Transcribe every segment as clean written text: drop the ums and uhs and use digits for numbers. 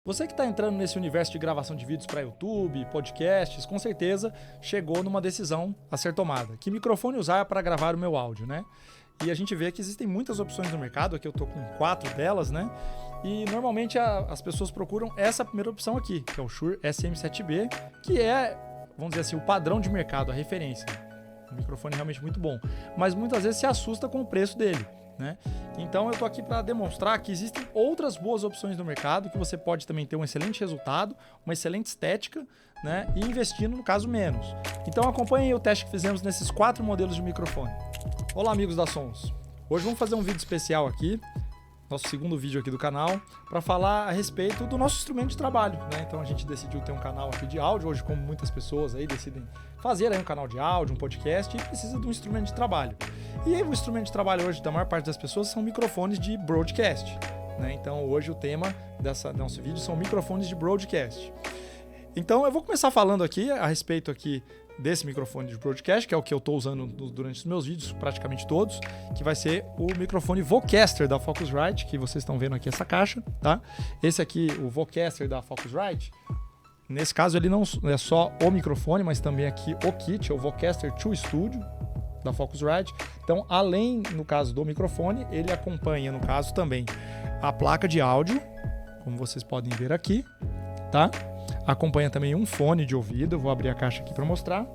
Você que está entrando nesse universo de gravação de vídeos para YouTube, podcasts, com certeza chegou numa decisão a ser tomada. Que microfone usar para gravar o meu áudio, né? E a gente vê que existem muitas opções no mercado, aqui eu estou com 4 delas, né? E normalmente as pessoas procuram essa primeira opção aqui, que é o Shure SM7B, que é, vamos dizer assim, o padrão de mercado, a referência. Um microfone realmente muito bom, mas muitas vezes se assusta com o preço dele, né? Então eu estou aqui para demonstrar que existem outras boas opções no mercado, que você pode também ter um excelente resultado, uma excelente estética, né? E investindo, no caso, menos. Então acompanhem o teste que fizemos nesses 4 modelos de microfone. Olá, amigos da Sons. Hoje vamos fazer um vídeo especial aqui, nosso segundo vídeo aqui do canal, para falar a respeito do nosso instrumento de trabalho, né? Então a gente decidiu ter um canal aqui de áudio, hoje como muitas pessoas aí decidem fazer aí um canal de áudio, um podcast, e precisa de um instrumento de trabalho. E aí o instrumento de trabalho hoje da maior parte das pessoas são microfones de broadcast, né? Então hoje o tema desse nosso vídeo são microfones de broadcast. Então eu vou começar falando aqui a respeito aqui desse microfone de broadcast, que é o que eu estou usando durante os meus vídeos, praticamente todos, que vai ser o microfone Vocaster da Focusrite, que vocês estão vendo aqui essa caixa, tá? Esse aqui, o Vocaster da Focusrite, nesse caso ele não é só o microfone, mas também aqui o kit, é o Vocaster 2 Studio da Focusrite. Então, além, no caso do microfone, ele acompanha, no caso, também a placa de áudio, como vocês podem ver aqui, tá? Acompanha também um fone de ouvido, eu vou abrir a caixa aqui para mostrar.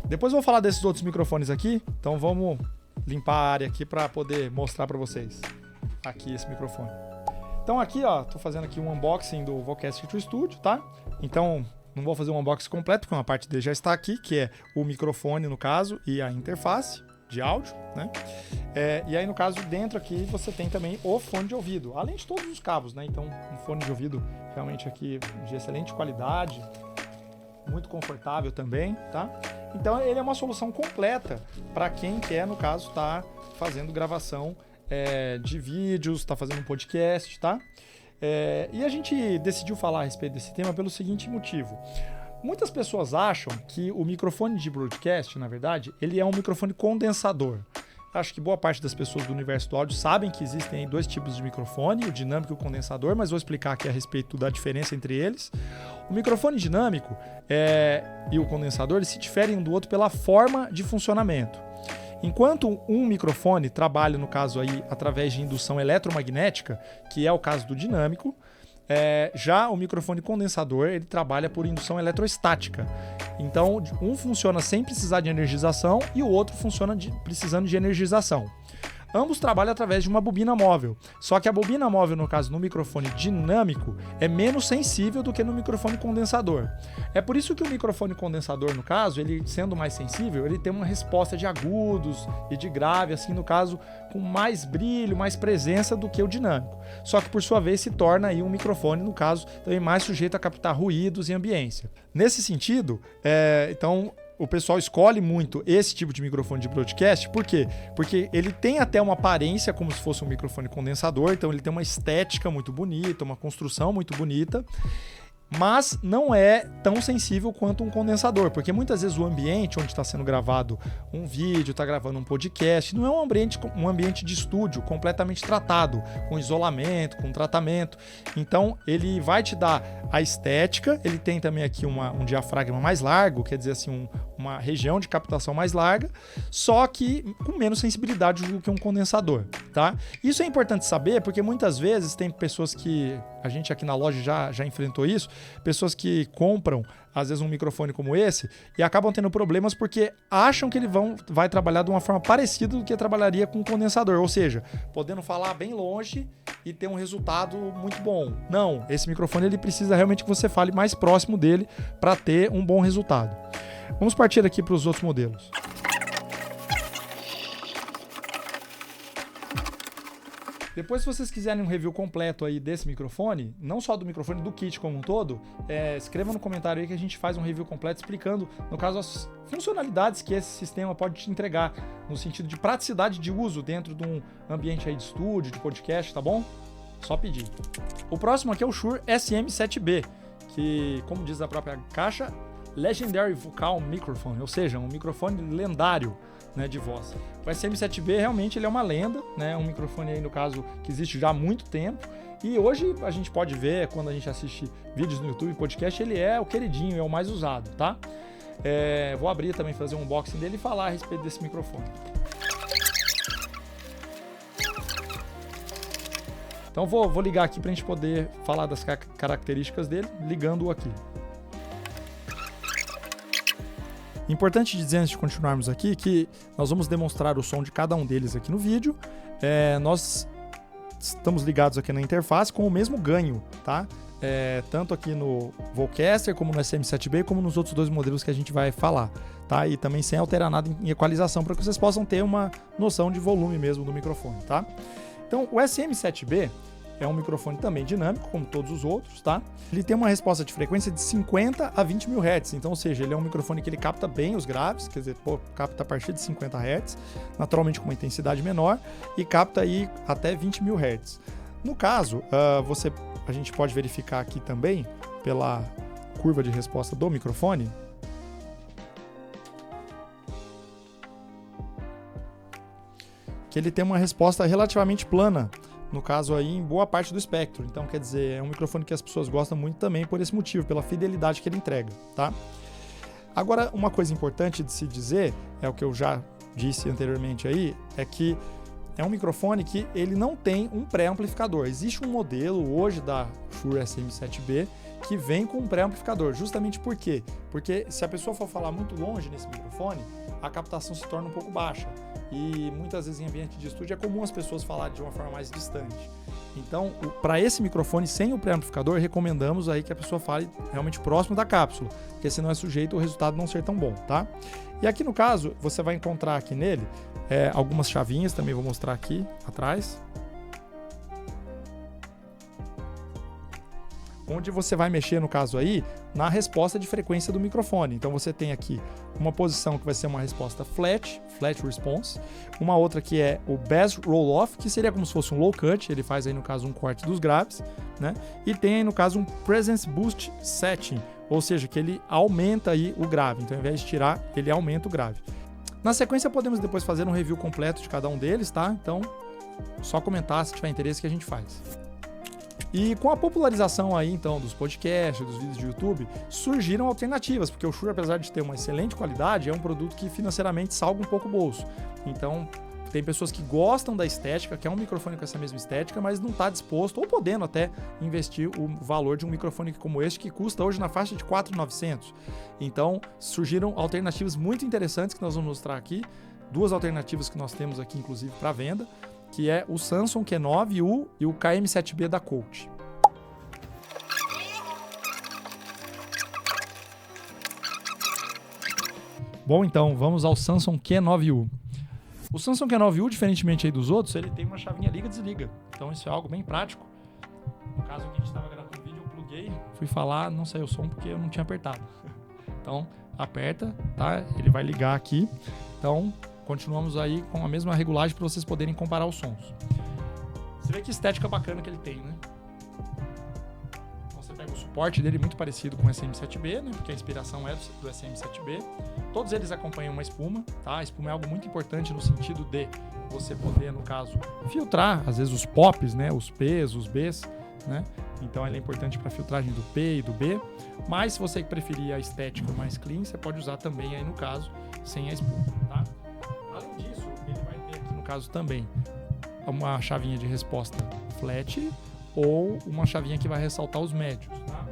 Depois eu vou falar desses outros microfones aqui, então vamos limpar a área aqui para poder mostrar para vocês aqui esse microfone. Então aqui, ó, tô fazendo aqui um unboxing do Vocaster 2 Studio, tá? Então não vou fazer um unboxing completo, porque uma parte dele já está aqui, que é o microfone, no caso, e a interface de áudio, né? E aí, no caso, dentro aqui você tem também o fone de ouvido, além de todos os cabos, né? Então, um fone de ouvido realmente aqui de excelente qualidade, muito confortável também, tá? Então, ele é uma solução completa para quem quer, no caso, estar fazendo gravação de vídeos, está fazendo um podcast, tá? E a gente decidiu falar a respeito desse tema pelo seguinte motivo. Muitas pessoas acham que o microfone de broadcast, na verdade, ele é um microfone condensador. Acho que boa parte das pessoas do universo do áudio sabem que existem 2 tipos de microfone, o dinâmico e o condensador, mas vou explicar aqui a respeito da diferença entre eles. O microfone dinâmico e o condensador, eles se diferem um do outro pela forma de funcionamento. Enquanto um microfone trabalha, no caso aí, através de indução eletromagnética, que é o caso do dinâmico, já o microfone condensador, ele trabalha por indução eletrostática. Então, um funciona sem precisar de energização e o outro funciona precisando de energização. Ambos trabalham através de uma bobina móvel, só que a bobina móvel, no caso, no microfone dinâmico, é menos sensível do que no microfone condensador. É por isso que o microfone condensador, no caso, ele sendo mais sensível, ele tem uma resposta de agudos e de grave, assim, no caso, com mais brilho, mais presença do que o dinâmico. Só que, por sua vez, se torna aí um microfone, no caso, também mais sujeito a captar ruídos e ambiência. Nesse sentido, então, o pessoal escolhe muito esse tipo de microfone de broadcast, por quê? Porque ele tem até uma aparência como se fosse um microfone condensador, então ele tem uma estética muito bonita, uma construção muito bonita, mas não é tão sensível quanto um condensador, porque muitas vezes o ambiente onde está sendo gravado um vídeo, está gravando um podcast, não é um ambiente de estúdio completamente tratado, com isolamento, com tratamento. Então ele vai te dar a estética, ele tem também aqui um diafragma mais largo, quer dizer assim, uma região de captação mais larga, só que com menos sensibilidade do que um condensador, tá? Isso é importante saber, porque muitas vezes tem pessoas que, a gente aqui na loja já enfrentou isso, pessoas que compram, às vezes, um microfone como esse e acabam tendo problemas porque acham que ele vai trabalhar de uma forma parecida do que trabalharia com um condensador, ou seja, podendo falar bem longe e ter um resultado muito bom. Não, esse microfone ele precisa realmente que você fale mais próximo dele para ter um bom resultado. Vamos partir aqui para os outros modelos. Depois, se vocês quiserem um review completo aí desse microfone, não só do microfone, do kit como um todo, escreva no comentário aí que a gente faz um review completo explicando, no caso, as funcionalidades que esse sistema pode te entregar, no sentido de praticidade de uso dentro de um ambiente aí de estúdio, de podcast, tá bom? Só pedir. O próximo aqui é o Shure SM7B, que, como diz a própria caixa, Legendary Vocal Microphone, ou seja, um microfone lendário, né, de voz. O SM7B realmente ele é uma lenda, né, um microfone aí no caso que existe já há muito tempo, e hoje a gente pode ver, quando a gente assiste vídeos no YouTube, podcast, ele é o queridinho, é o mais usado, tá? Vou abrir também, fazer um unboxing dele e falar a respeito desse microfone. Então vou ligar aqui para a gente poder falar das características dele, ligando-o aqui. Importante dizer antes de continuarmos aqui que nós vamos demonstrar o som de cada um deles aqui no vídeo. Nós estamos ligados aqui na interface com o mesmo ganho, tá? Tanto aqui no Vocaster, como no SM7B, como nos outros dois modelos que a gente vai falar, tá? E também sem alterar nada em equalização, para que vocês possam ter uma noção de volume mesmo do microfone, tá? Então, o SM7B é um microfone também dinâmico, como todos os outros, tá? Ele tem uma resposta de frequência de 50 a 20 mil Hz, então, ou seja, ele é um microfone que ele capta bem os graves, quer dizer, capta a partir de 50 Hz, naturalmente com uma intensidade menor, e capta aí até 20 mil Hz. No caso, a gente pode verificar aqui também, pela curva de resposta do microfone, que ele tem uma resposta relativamente plana, no caso aí em boa parte do espectro. Então, quer dizer, é um microfone que as pessoas gostam muito também por esse motivo, pela fidelidade que ele entrega, tá? Agora, uma coisa importante de se dizer, é o que eu já disse anteriormente aí, é que é um microfone que ele não tem um pré-amplificador. Existe um modelo hoje da Shure SM7B que vem com um pré-amplificador. Justamente por quê? Porque se a pessoa for falar muito longe nesse microfone, a captação se torna um pouco baixa. E muitas vezes em ambiente de estúdio é comum as pessoas falarem de uma forma mais distante. Então, para esse microfone sem o pré-amplificador, recomendamos aí que a pessoa fale realmente próximo da cápsula, porque senão é sujeito o resultado não ser tão bom, tá? E aqui no caso, você vai encontrar aqui nele algumas chavinhas, também vou mostrar aqui atrás, onde você vai mexer, no caso aí, na resposta de frequência do microfone. Então você tem aqui uma posição que vai ser uma resposta flat response, uma outra que é o bass roll-off, que seria como se fosse um low cut, ele faz aí no caso um corte dos graves, né? E tem aí no caso um presence boost setting, ou seja, que ele aumenta aí o grave, então ao invés de tirar, ele aumenta o grave. Na sequência podemos depois fazer um review completo de cada um deles, tá? Então, só comentar se tiver interesse que a gente faz. E com a popularização aí, então, dos podcasts, dos vídeos de YouTube, surgiram alternativas, porque o Shure, apesar de ter uma excelente qualidade, é um produto que financeiramente salga um pouco o bolso. Então, tem pessoas que gostam da estética, quer um microfone com essa mesma estética, mas não está disposto, ou podendo até, investir o valor de um microfone como este, que custa hoje na faixa de R$ 4.900. Então, surgiram alternativas muito interessantes que nós vamos mostrar aqui, duas alternativas que nós temos aqui, inclusive, para venda, que é o Samson Q9U e o KM7B da Colt. Bom, então, vamos ao Samson Q9U. O Samson Q9U, diferentemente aí dos outros, ele tem uma chavinha liga e desliga. Então isso é algo bem prático. No caso que a gente estava gravando o vídeo, eu pluguei, fui falar, não saiu o som porque eu não tinha apertado. Então, aperta, tá? Ele vai ligar aqui. Então, continuamos aí com a mesma regulagem para vocês poderem comparar os sons. Você vê que estética bacana que ele tem, né? Então você pega o suporte dele muito parecido com o SM7B, né? Porque a inspiração é do SM7B. Todos eles acompanham uma espuma, tá? A espuma é algo muito importante no sentido de você poder, no caso, filtrar, às vezes, os pops, né? Os Ps, os Bs, né? Então ele é importante para a filtragem do P e do B. Mas se você preferir a estética mais clean, você pode usar também aí, no caso, sem a espuma, tá? Além disso, ele vai ter aqui no caso também uma chavinha de resposta flat ou uma chavinha que vai ressaltar os médios, tá?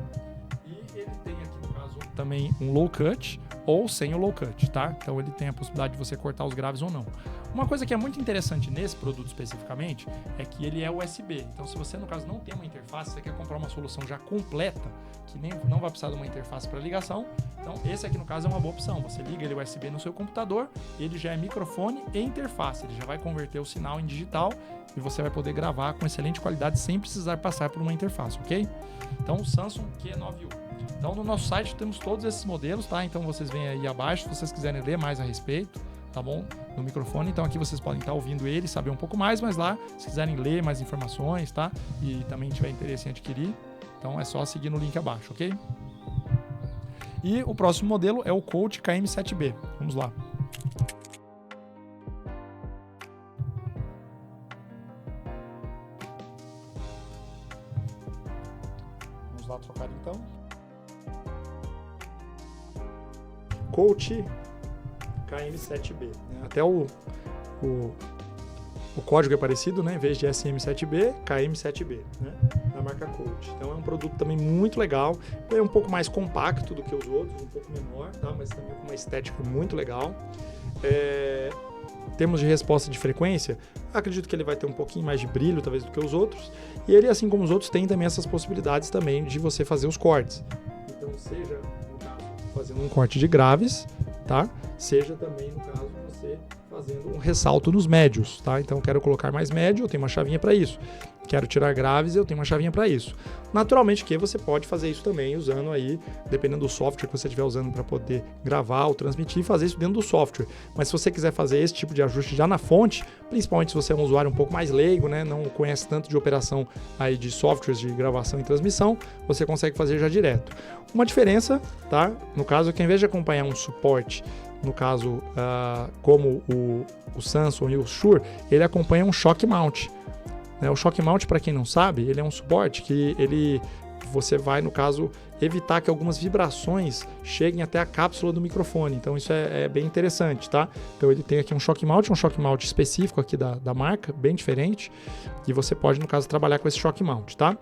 E ele tem aqui no caso também um low cut ou sem o low cut, tá? Então ele tem a possibilidade de você cortar os graves ou não. Uma coisa que é muito interessante nesse produto especificamente é que ele é USB. Então se você no caso não tem uma interface, você quer comprar uma solução já completa, que não vai precisar de uma interface para ligação, então esse aqui no caso é uma boa opção. Você liga ele USB no seu computador, ele já é microfone e interface, ele já vai converter o sinal em digital e você vai poder gravar com excelente qualidade sem precisar passar por uma interface, ok? Então o Samson Q9U. Então no nosso site temos todos esses modelos, tá? Então vocês veem aí abaixo se vocês quiserem ler mais a respeito, tá bom? No microfone, então aqui vocês podem estar ouvindo ele, saber um pouco mais, mas lá, se quiserem ler mais informações, tá? E também tiver interesse em adquirir, então é só seguir no link abaixo, ok? E o próximo modelo é o Coach KM7B. Vamos lá. Vamos lá trocar então. Coach KM7B. Até o código é parecido, né? Em vez de SM7B, KM7B, né? Da marca Coach. Então é um produto também muito legal. É um pouco mais compacto do que os outros, um pouco menor, tá? Mas também com uma estética muito legal. Termos de resposta de frequência, acredito que ele vai ter um pouquinho mais de brilho, talvez, do que os outros. E ele, assim como os outros, tem também essas possibilidades também de você fazer os cortes. Então, seja, no caso, fazendo um corte de graves, tá? Seja também, no caso, você fazendo um ressalto nos médios, tá? Então, quero colocar mais médio, eu tenho uma chavinha para isso. Quero tirar graves, eu tenho uma chavinha para isso. Naturalmente que você pode fazer isso também usando aí, dependendo do software que você estiver usando para poder gravar ou transmitir, fazer isso dentro do software. Mas se você quiser fazer esse tipo de ajuste já na fonte, principalmente se você é um usuário um pouco mais leigo, né, não conhece tanto de operação aí de softwares de gravação e transmissão, você consegue fazer já direto. Uma diferença, tá? No caso, que ao invés de acompanhar um suporte, no caso, como o Samsung e o Shure, ele acompanha um shock mount. O shock mount, para quem não sabe, ele é um suporte que você vai, no caso, evitar que algumas vibrações cheguem até a cápsula do microfone. Então isso é bem interessante, tá? Então ele tem aqui um shock mount específico aqui da marca, bem diferente, e você pode, no caso, trabalhar com esse shock mount, tá?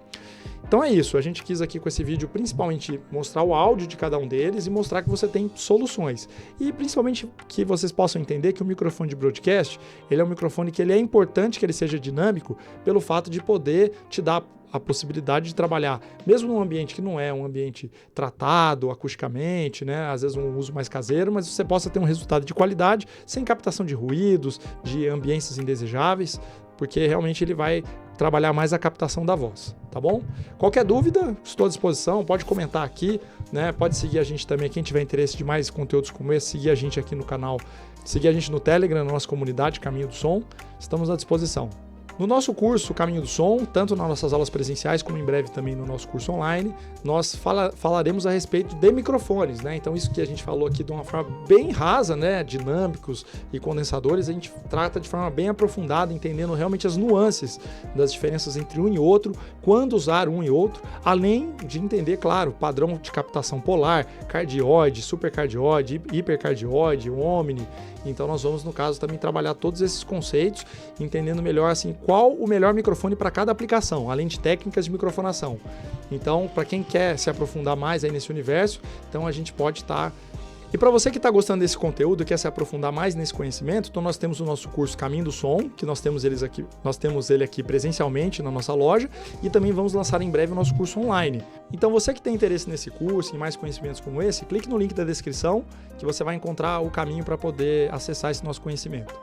Então é isso, a gente quis aqui com esse vídeo principalmente mostrar o áudio de cada um deles e mostrar que você tem soluções. E principalmente que vocês possam entender que o microfone de broadcast, ele é um microfone que ele é importante que ele seja dinâmico pelo fato de poder te dar a possibilidade de trabalhar, mesmo num ambiente que não é um ambiente tratado acusticamente, né? Às vezes um uso mais caseiro, mas você possa ter um resultado de qualidade, sem captação de ruídos, de ambiências indesejáveis, porque realmente ele vai trabalhar mais a captação da voz, tá bom? Qualquer dúvida, estou à disposição, pode comentar aqui, né? Pode seguir a gente também, quem tiver interesse de mais conteúdos como esse, seguir a gente aqui no canal, seguir a gente no Telegram, na nossa comunidade Caminho do Som, estamos à disposição. No nosso curso Caminho do Som, tanto nas nossas aulas presenciais como em breve também no nosso curso online, nós falaremos a respeito de microfones, né? Então isso que a gente falou aqui de uma forma bem rasa, né? Dinâmicos e condensadores, a gente trata de forma bem aprofundada, entendendo realmente as nuances das diferenças entre um e outro, quando usar um e outro, além de entender, claro, padrão de captação polar, cardioide, supercardioide, hipercardioide, omni. Então nós vamos, no caso, também trabalhar todos esses conceitos, entendendo melhor assim qual o melhor microfone para cada aplicação, além de técnicas de microfonação. Então, para quem quer se aprofundar mais aí nesse universo, então a gente pode estar... E para você que está gostando desse conteúdo, quer se aprofundar mais nesse conhecimento, então nós temos o nosso curso Caminho do Som, que nós temos ele aqui presencialmente na nossa loja, e também vamos lançar em breve o nosso curso online. Então você que tem interesse nesse curso e mais conhecimentos como esse, clique no link da descrição que você vai encontrar o caminho para poder acessar esse nosso conhecimento.